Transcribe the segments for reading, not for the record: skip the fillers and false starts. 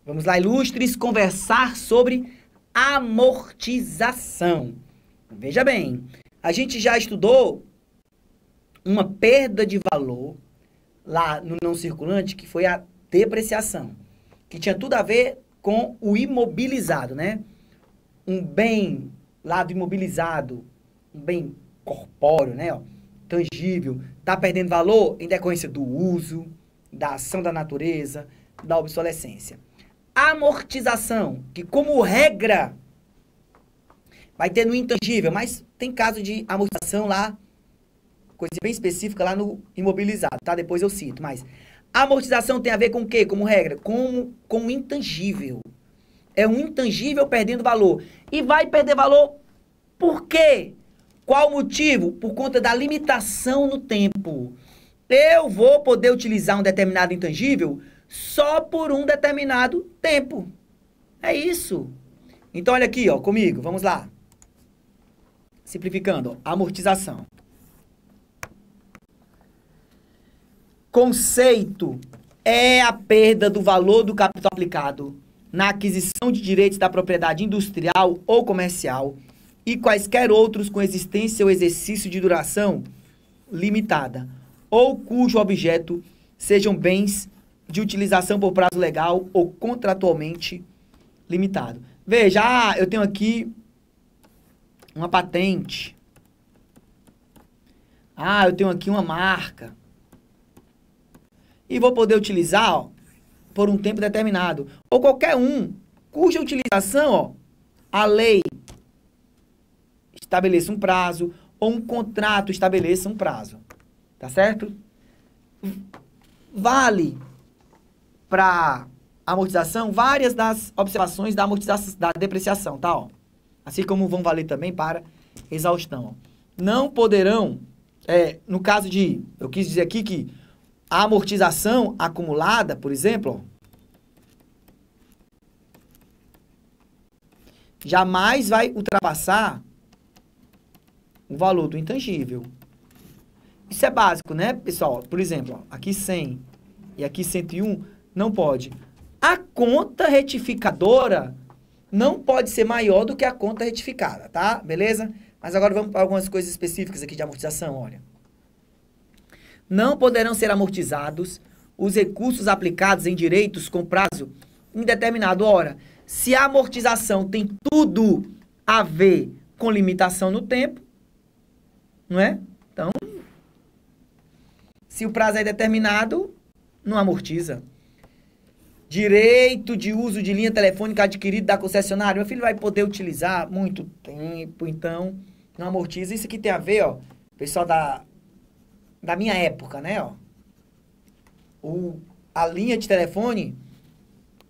Vamos lá, ilustres, conversar sobre amortização. Veja bem, a gente já estudou uma perda de valor lá no não circulante, que foi a depreciação, que tinha tudo a ver com o imobilizado, né? Um bem lá do imobilizado, um bem corpóreo, né? Ó, tangível, está perdendo valor em decorrência do uso, da ação da natureza, da obsolescência. Amortização, que como regra vai ter no intangível, mas tem caso de amortização lá, coisa bem específica lá no imobilizado, tá? Depois eu cito, mas amortização tem a ver com o quê? Como regra? Com o intangível. É um intangível perdendo valor. E vai perder valor por quê? Qual o motivo? Por conta da limitação no tempo. Eu vou poder utilizar um determinado intangível só por um determinado tempo. É isso. Então, olha aqui, ó, comigo. Vamos lá. Simplificando, ó, amortização. Conceito é a perda do valor do capital aplicado na aquisição de direitos da propriedade industrial ou comercial e quaisquer outros com existência ou exercício de duração limitada, ou cujo objeto sejam bens de utilização por prazo legal ou contratualmente limitado. Veja, eu tenho aqui uma patente. Eu tenho aqui uma marca. E vou poder utilizar, ó, por um tempo determinado. Ou qualquer um cuja utilização, ó, a lei estabeleça um prazo, ou um contrato estabeleça um prazo. Tá certo? Vale para amortização várias das observações da amortização, da depreciação, tá? Ó. Assim como vão valer também para exaustão. Ó. Não poderão, no caso de, eu quis dizer aqui que a amortização acumulada, por exemplo, ó, jamais vai ultrapassar o valor do intangível. Isso é básico, né, pessoal? Por exemplo, ó, aqui 100 e aqui 101 não pode. A conta retificadora não pode ser maior do que a conta retificada, tá? Beleza? Mas agora vamos para algumas coisas específicas aqui de amortização, olha. Não poderão ser amortizados os recursos aplicados em direitos com prazo indeterminado. Ora, se a amortização tem tudo a ver com limitação no tempo, não é? Então, se o prazo é determinado, não amortiza. Direito de uso de linha telefônica adquirido da concessionária. Meu filho vai poder utilizar muito tempo, então não amortiza. Isso aqui tem a ver, ó, pessoal da minha época, né, ó. A linha de telefone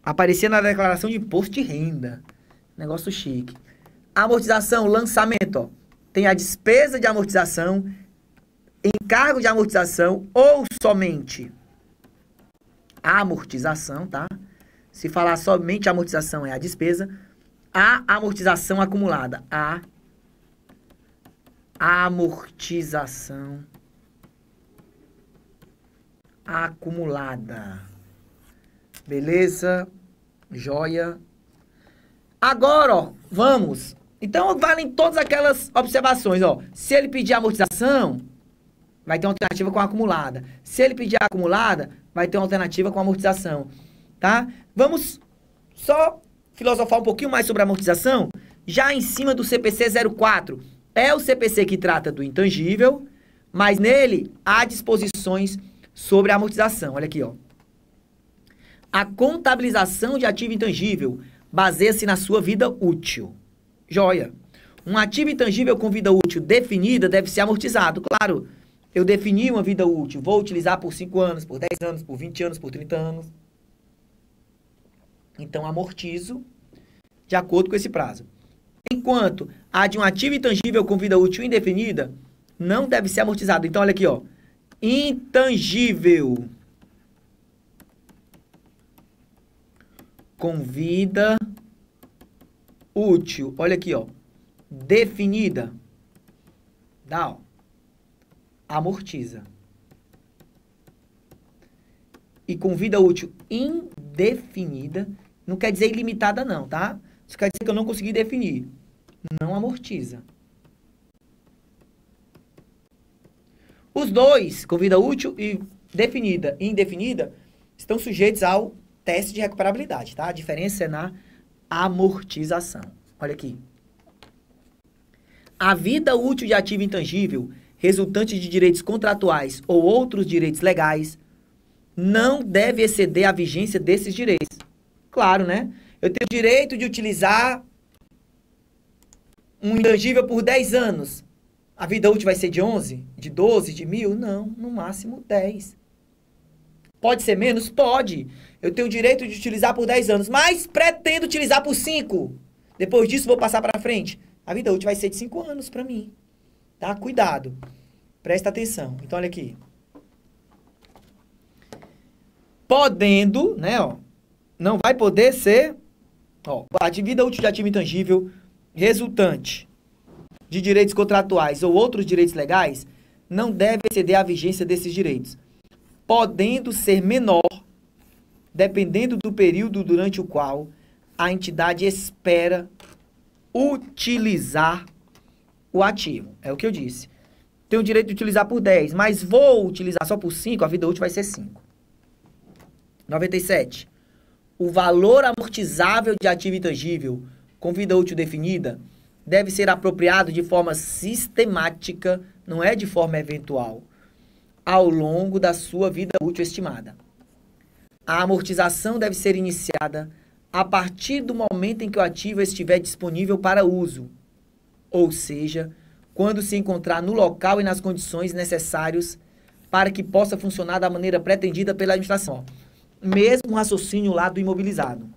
aparecia na declaração de imposto de renda. Negócio chique. Amortização, lançamento, ó. Tem a despesa de amortização, encargo de amortização ou somente a amortização, tá? Se falar somente amortização é a despesa, a amortização acumulada, a amortização acumulada. Beleza? Joia. Agora, ó, vamos. Então, valem todas aquelas observações, ó. Se ele pedir amortização, vai ter uma alternativa com a acumulada. Se ele pedir a acumulada, vai ter uma alternativa com a amortização, tá? Vamos só filosofar um pouquinho mais sobre a amortização, já em cima do CPC 04. É o CPC que trata do intangível, mas nele há disposições sobre a amortização. Olha aqui, ó. A contabilização de ativo intangível baseia-se na sua vida útil. Joia. Um ativo intangível com vida útil definida deve ser amortizado. Claro, eu defini uma vida útil, vou utilizar por 5 anos, por 10 anos, por 20 anos, por 30 anos. Então, amortizo de acordo com esse prazo. Enquanto a de um ativo intangível com vida útil indefinida não deve ser amortizado. Então, olha aqui, ó. Intangível com vida útil. Olha aqui, ó. Definida. Dá, ó. Amortiza. E com vida útil indefinida, Não quer dizer ilimitada não, tá? Isso quer dizer que eu não consegui definir. Não amortiza. Os dois, com vida útil e definida e indefinida, estão sujeitos ao teste de recuperabilidade, tá? A diferença é na amortização. Olha aqui. A vida útil de ativo intangível, resultante de direitos contratuais ou outros direitos legais, não deve exceder a vigência desses direitos. Claro, né? Eu tenho o direito de utilizar um intangível por 10 anos. A vida útil vai ser de 11? De 12? De 1000? Não, no máximo 10. Pode ser menos? Pode. Eu tenho o direito de utilizar por 10 anos, mas pretendo utilizar por 5. Depois disso, vou passar para frente. A vida útil vai ser de 5 anos para mim. Tá? Cuidado. Presta atenção. Então, olha aqui. Podendo, né, ó. Não vai poder ser, ó, a vida útil de ativo intangível resultante de direitos contratuais ou outros direitos legais não deve exceder a vigência desses direitos, podendo ser menor, dependendo do período durante o qual a entidade espera utilizar o ativo. É o que eu disse. Tenho o direito de utilizar por 10, mas vou utilizar só por 5, a vida útil vai ser 5. 97. O valor amortizável de ativo intangível com vida útil definida deve ser apropriado de forma sistemática, não é de forma eventual, ao longo da sua vida útil estimada. A amortização deve ser iniciada a partir do momento em que o ativo estiver disponível para uso, ou seja, quando se encontrar no local e nas condições necessárias para que possa funcionar da maneira pretendida pela administração. Mesmo raciocínio lá do imobilizado.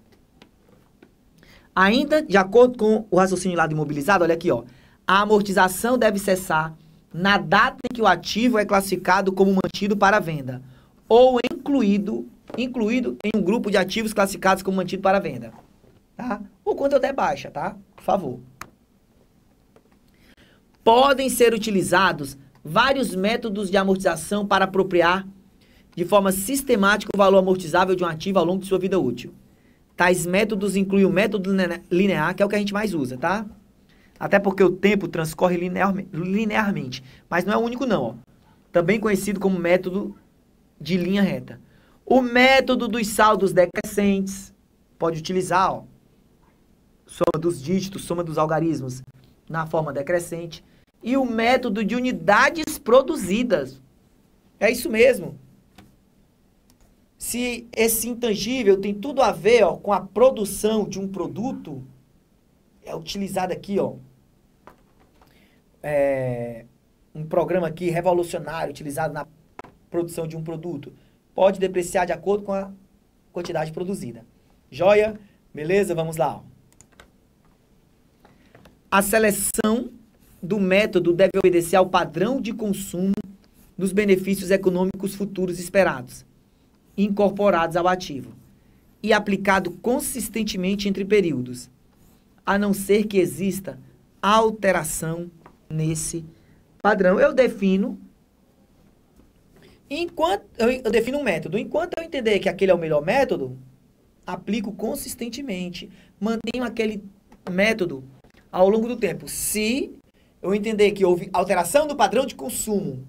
Ainda, de acordo com o raciocínio lá do imobilizado, olha aqui, ó. A amortização deve cessar na data em que o ativo é classificado como mantido para venda, ou incluído em um grupo de ativos classificados como mantido para venda. Tá? Ou quando eu der baixa, tá? Por favor. Podem ser utilizados vários métodos de amortização para apropriar de forma sistemática o valor amortizável de um ativo ao longo de sua vida útil. Tais métodos incluem o método linear, que é o que a gente mais usa, tá? Até porque o tempo transcorre linearmente. Mas não é o único não, ó. Também conhecido como método de linha reta. O método dos saldos decrescentes. Pode utilizar, ó, soma dos dígitos, soma dos algarismos na forma decrescente. E o método de unidades produzidas. É isso mesmo. Se esse intangível tem tudo a ver, ó, com a produção de um produto, é utilizado aqui, ó, um programa aqui revolucionário, utilizado na produção de um produto, pode depreciar de acordo com a quantidade produzida. Joia? Beleza? Vamos lá. Ó. A seleção do método deve obedecer ao padrão de consumo dos benefícios econômicos futuros esperados, incorporados ao ativo, e aplicado consistentemente entre períodos, a não ser que exista alteração nesse padrão. Eu defino um método. Enquanto eu entender que aquele é o melhor método, aplico consistentemente, mantenho aquele método ao longo do tempo. Se eu entender que houve alteração do padrão de consumo,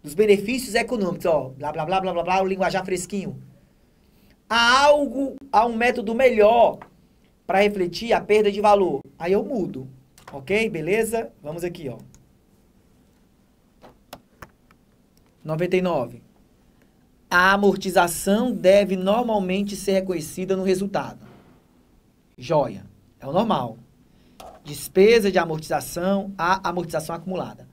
dos benefícios econômicos, ó, blá, blá, blá, blá, blá, blá, o linguajar fresquinho. Há um método melhor para refletir a perda de valor. Aí eu mudo, ok? Beleza? Vamos aqui, ó. 99. A amortização deve normalmente ser reconhecida no resultado. Joia. É o normal. Despesa de amortização, a amortização acumulada.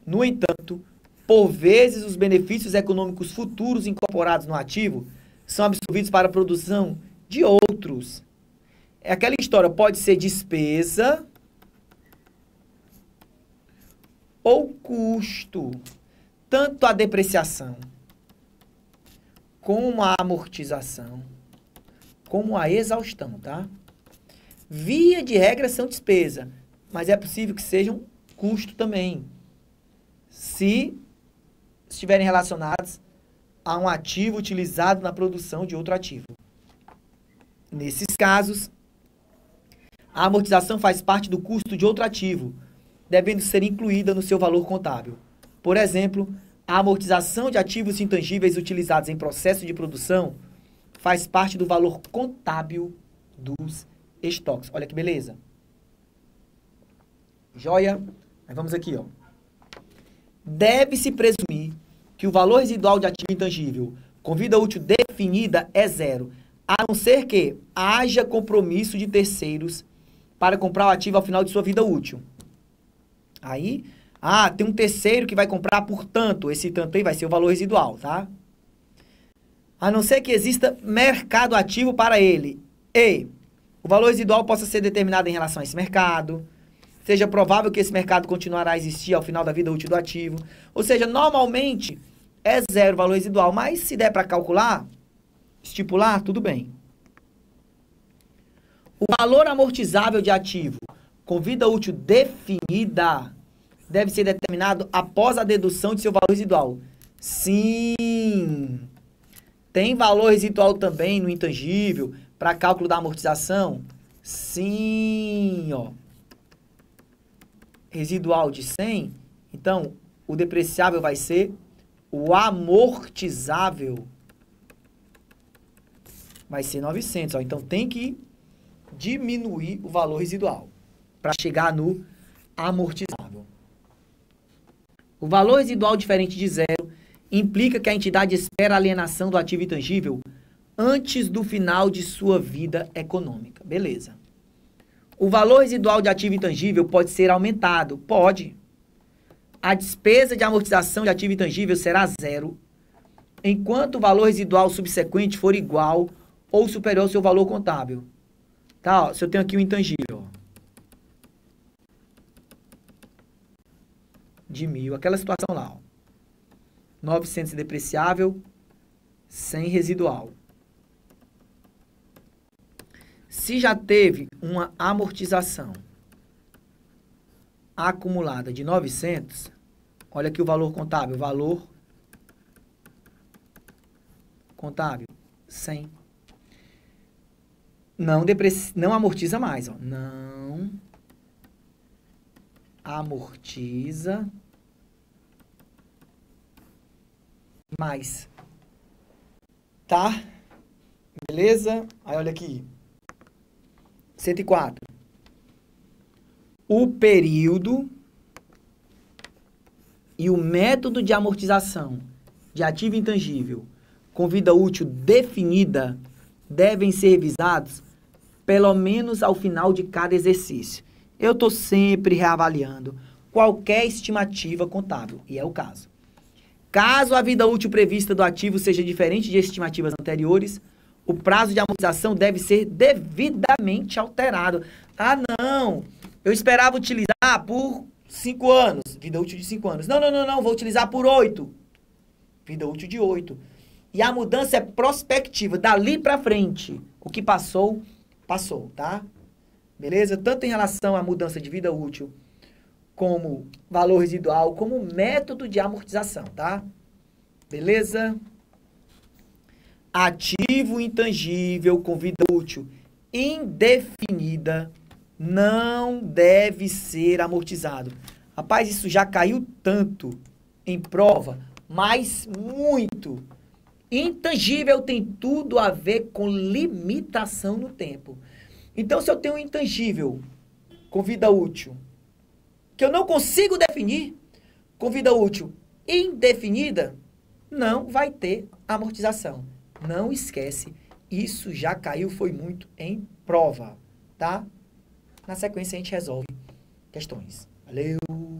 No entanto, por vezes, os benefícios econômicos futuros incorporados no ativo são absorvidos para a produção de outros. É aquela história, pode ser despesa ou custo. Tanto a depreciação, como a amortização, como a exaustão, tá? Via de regra são despesa, mas é possível que sejam custo também, se estiverem relacionados a um ativo utilizado na produção de outro ativo. Nesses casos, a amortização faz parte do custo de outro ativo, devendo ser incluída no seu valor contábil. Por exemplo, a amortização de ativos intangíveis utilizados em processo de produção faz parte do valor contábil dos estoques. Olha que beleza. Joia? Mas vamos aqui, ó. Deve-se presumir que o valor residual de ativo intangível com vida útil definida é zero, a não ser que haja compromisso de terceiros para comprar o ativo ao final de sua vida útil. Aí, tem um terceiro que vai comprar por tanto, esse tanto aí vai ser o valor residual, tá? A não ser que exista mercado ativo para ele e o valor residual possa ser determinado em relação a esse mercado, seja provável que esse mercado continuará a existir ao final da vida útil do ativo. Ou seja, normalmente é zero o valor residual, mas se der para calcular, estipular, tudo bem. O valor amortizável de ativo com vida útil definida deve ser determinado após a dedução de seu valor residual. Sim! Tem valor residual também no intangível para cálculo da amortização? Sim, ó. Residual de 100, então o depreciável vai ser o amortizável. Vai ser 900, ó. Então tem que diminuir o valor residual para chegar no amortizável. O valor residual diferente de zero implica que a entidade espera a alienação do ativo intangível antes do final de sua vida econômica. Beleza. O valor residual de ativo intangível pode ser aumentado. Pode. A despesa de amortização de ativo intangível será zero, enquanto o valor residual subsequente for igual ou superior ao seu valor contábil. Tá, ó, se eu tenho aqui um intangível, ó, de 1.000, aquela situação lá, ó, 900 depreciável, 100 residual. Se já teve uma amortização acumulada de 900, olha aqui o valor contábil, valor contábil, 100. Não amortiza mais, ó. Não amortiza mais. Tá? Beleza? Aí olha aqui. 104. O período e o método de amortização de ativo intangível com vida útil definida devem ser revisados pelo menos ao final de cada exercício. Eu estou sempre reavaliando qualquer estimativa contábil, e é o caso. Caso a vida útil prevista do ativo seja diferente de estimativas anteriores, o prazo de amortização deve ser devidamente alterado. Ah, não, eu esperava utilizar por 5 anos, vida útil de 5 anos. Não, vou utilizar por 8, vida útil de 8. E a mudança é prospectiva, dali para frente. O que passou, passou, tá? Beleza? Tanto em relação à mudança de vida útil, como valor residual, como método de amortização, tá? Beleza? Ativo intangível com vida útil indefinida não deve ser amortizado. Rapaz, isso já caiu tanto em prova, mas muito. Intangível tem tudo a ver com limitação no tempo. Então, se eu tenho um intangível com vida útil, que eu não consigo definir, com vida útil indefinida, não vai ter amortização. Não esquece, isso já caiu, foi muito em prova, tá? Na sequência, a gente resolve questões. Valeu!